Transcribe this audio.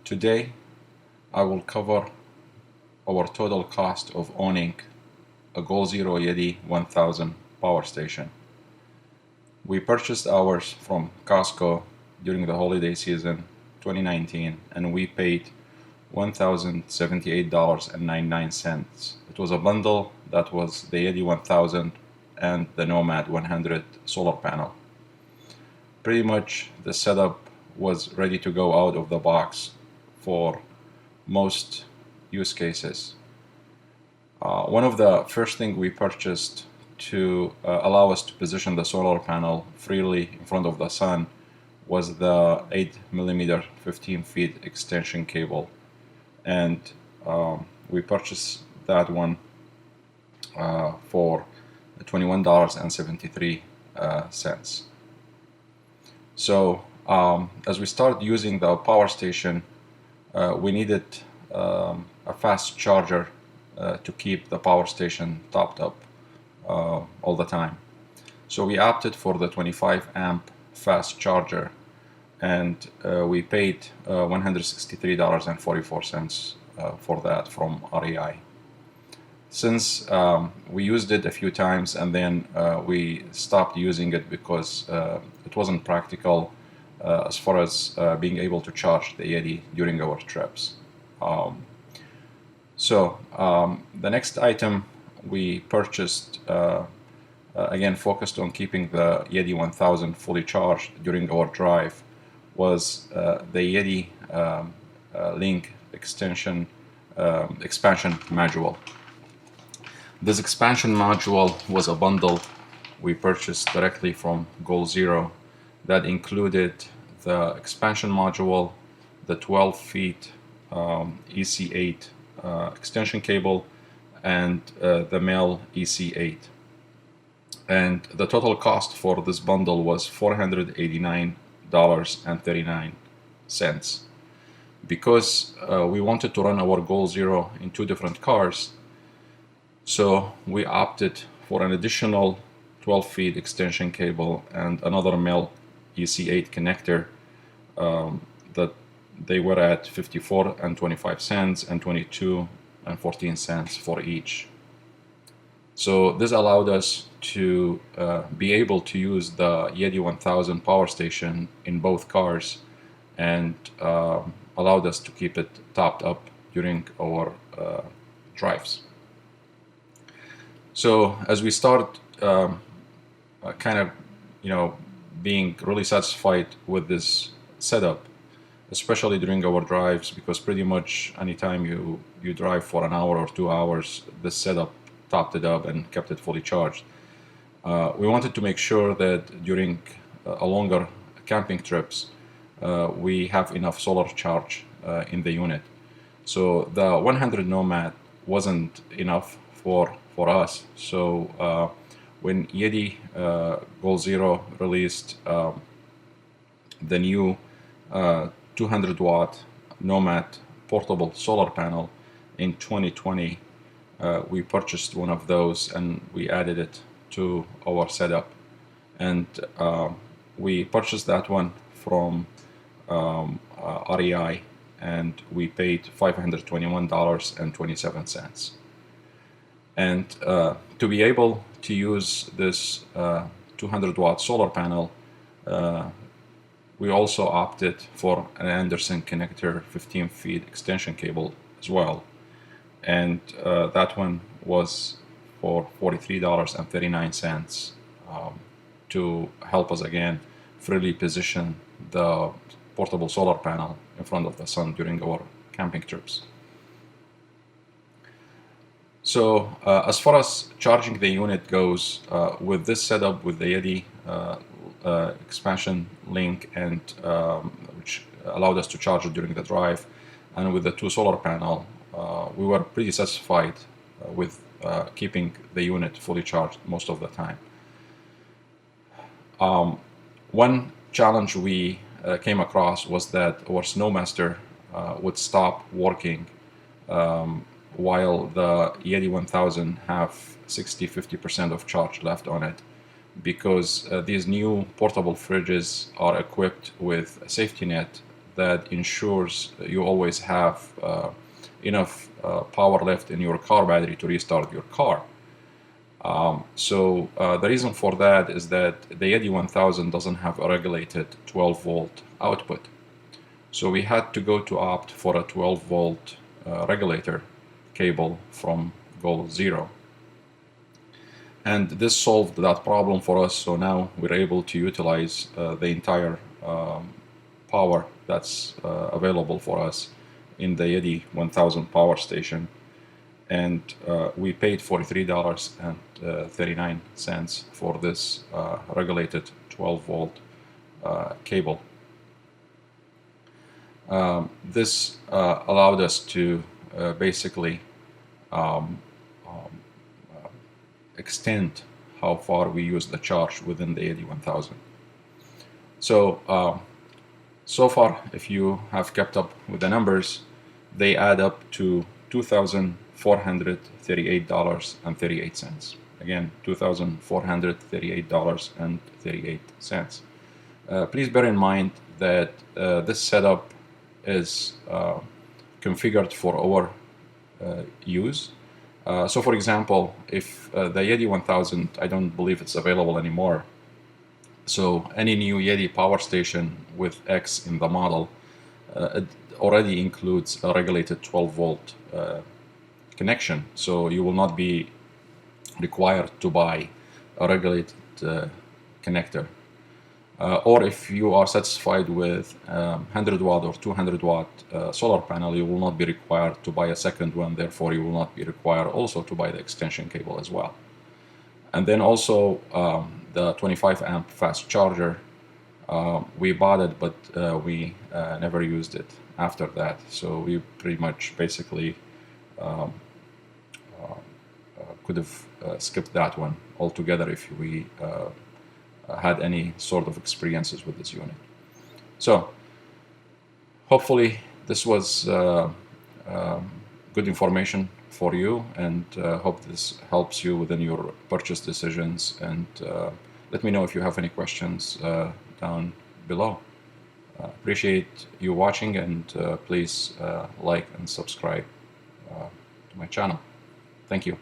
Today, I will cover our total cost of owning a Goal Zero YETI 1000 power station. We purchased ours from Costco during the holiday season 2019 and we paid $1,078.99. It was a bundle that was the YETI 1000 and the NOMAD 100 solar panel. Pretty much the setup was ready to go out of the box for most use cases. One of the first things we purchased to allow us to position the solar panel freely in front of the sun was the 8mm 15 feet extension cable, and we purchased that one for $21.73. So as we started using the power station, we needed a fast charger to keep the power station topped up all the time. So we opted for the 25 amp fast charger, and we paid $163.44 for that from REI. Since we used it a few times and then we stopped using it because it wasn't practical as far as being able to charge the YETI during our trips. The next item we purchased, again focused on keeping the YETI 1000 fully charged during our drive, was the YETI LINK Expansion Module. This expansion module was a bundle we purchased directly from Goal Zero that included the expansion module, the 12 feet EC8 extension cable, and the male EC8. And the total cost for this bundle was $489.39. Because we wanted to run our Goal Zero in two different cars, so we opted for an additional 12 feet extension cable and another male EC8 connector that they were at 54.25 cents and 22.14 cents for each. So this allowed us to be able to use the YETI 1000 power station in both cars, and allowed us to keep it topped up during our drives. So as we start being really satisfied with this setup, especially during our drives, because pretty much anytime you drive for an hour or 2 hours, this setup topped it up and kept it fully charged. We wanted to make sure that during a longer camping trips, we have enough solar charge in the unit. So the 100 NOMAD wasn't enough for us. So when YETI Goal Zero released the new 200 watt NOMAD portable solar panel in 2020, we purchased one of those and we added it to our setup, and we purchased that one from REI, and we paid $521.27. And to be able to use this 200 watt solar panel, we also opted for an Anderson connector 15 feet extension cable as well, and that one was for $43.39 to help us again freely position the portable solar panel in front of the sun during our camping trips. So as far as charging the unit goes, with this setup with the YETI expansion link, and which allowed us to charge it during the drive, and with the two solar panel, we were pretty satisfied with keeping the unit fully charged most of the time. One challenge we came across was that our Snowmaster would stop working while the YETI 1000 have 60-50% of charge left on it, because these new portable fridges are equipped with a safety net that ensures you always have enough power left in your car battery to restart your car. The reason for that is that the YETI 1000 doesn't have a regulated 12-volt output. So we had to go to opt for a 12-volt regulator cable from Goal Zero. And this solved that problem for us, so now we're able to utilize the entire power that's available for us in the YETI 1000 power station. And we paid $43.39 for this regulated 12-volt cable. This allowed us to basically extend how far we use the charge within the YETI 1000. So far, if you have kept up with the numbers, they add up to $2,438.38. Again, $2,438.38. Please bear in mind that this setup is configured for our use. So for example, if the YETI 1000, I don't believe it's available anymore. So any new YETI power station with X in the model it already includes a regulated 12-volt connection. So you will not be required to buy a regulated connector. Or if you are satisfied with 100 watt or 200 watt solar panel, you will not be required to buy a second one. Therefore, you will not be required also to buy the extension cable as well. And then also the 25 amp fast charger, we bought it, but we never used it after that. So we pretty much basically could have skipped that one altogether if we had any sort of experiences with this unit. So hopefully this was good information for you, and hope this helps you within your purchase decisions. And let me know if you have any questions down below. Appreciate you watching, and please like and subscribe to my channel. Thank you.